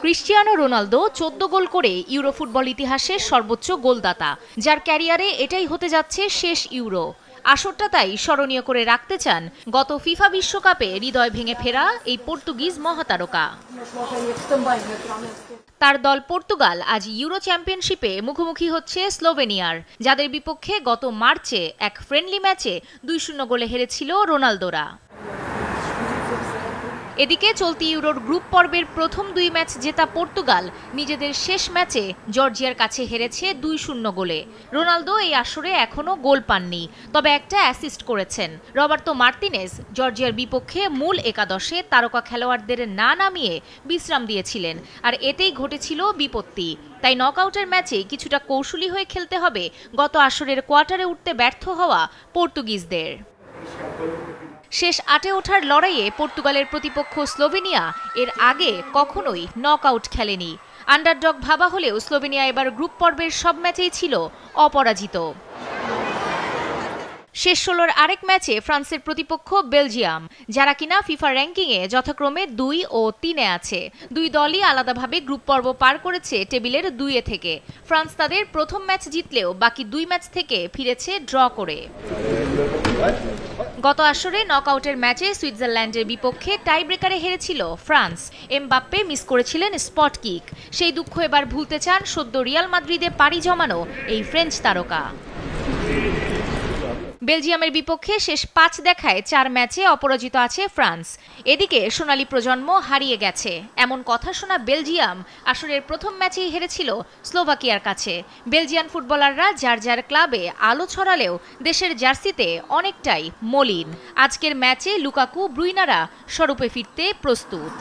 Cristiano Ronaldo 14 গোল করে euro football ইতিহাসের সর্বোচ্চ গোলদাতা, যার ক্যারিয়ারে এটাই হতে যাচ্ছে শেষ ইউরো। আসরটা তাই স্মরণীয় করে রাখতে চান গত ফিফা বিশ্বকাপে হৃদয় ভেঙে ফেরা এই পর্তুগিজ মহাতারকা। তার দল পর্তুগাল আজ ইউরো চ্যাম্পিয়নশিপে মুখোমুখি হচ্ছে স্লোভেনিয়ার, যাদের বিপক্ষে গত মার্চে এক ফ্রেন্ডলি ম্যাচে 2-0 গোলে হেরেছিল রোনালদোরা। এদিকে চলতি ইউরোর গ্রুপ পর্বের প্রথম 2 ম্যাচ জেতা পর্তুগাল নিজেদের শেষ ম্যাচে জর্জিয়ার কাছে হেরেছে 2-0 গোলে। রোনালদো এই আসরে এখনও গোল পাননি, তবে একটা অ্যাসিস্ট করেছেন। রবার্তো মার্তিনেজ জর্জিয়ার বিপক্ষে মূল একাদশে তারকা খেলোয়াড়দের না নামিয়ে বিশ্রাম দিয়েছিলেন, আর এতেই ঘটেছিল বিপত্তি। তাই নকআউটের ম্যাচে কিছুটা কৌশলী হয়ে খেলতে হবে গত আসরের কোয়ার্টারে উঠতে ব্যর্থ হওয়া পর্তুগিজদের। শেষ 8-এ ওঠার লড়াইয়ে পর্তুগালের প্রতিপক্ষ স্লোভেনিয়া এর আগে কখনোই নকআউট খেলেনি। আন্ডারডগ ভাবা হলেও স্লোভেনিয়া এবার গ্রুপ পর্বের সব ম্যাচেই ছিল অপরাজিত। শেষ 16-র আরেক ম্যাচে ফ্রান্সের প্রতিপক্ষ বেলজিয়াম, যারা কিনা ফিফা র্যাঙ্কিংয়ে যথাক্রমে 2 ও 3-এ আছে। দুই দলই আলাদাভাবে গ্রুপ পর্ব পার করেছে টেবিলের 2-এ থেকে। ফ্রান্স তাদের প্রথম ম্যাচ জিতলেও বাকি 2 ম্যাচ থেকে ফিরেছে ড্র করে। গত আসরে নকআউটের ম্যাচে সুইজারল্যান্ডের বিপক্ষে টাই ব্রেকারে হেরেছিল ফ্রান্স। এমবাপ্পে মিস করেছিলেন স্পট কিক। সেই দুঃখ এবার ভুলতে চান সদ্য রিয়াল মাদ্রিদে পাড়ি জমানো এই ফ্রেঞ্চ তারকা। বেলজিয়ামের বিপক্ষে শেষ 5 দেখায় 4 ম্যাচে অপরাজিত আছে ফ্রান্স। এদিকে সোনালী প্রজন্ম হারিয়ে গেছে এমন কথা শোনা বেলজিয়াম আসরের প্রথম ম্যাচেই হেরেছিল স্লোভাকিয়ার কাছে। বেলজিয়ান ফুটবলাররা যার যার ক্লাবে আলো ছড়ালেও দেশের জার্সিতে অনেকটাই মলিন। আজকের ম্যাচে লুকাকু ব্রুইনারা স্বরূপে ফিরতে প্রস্তুত।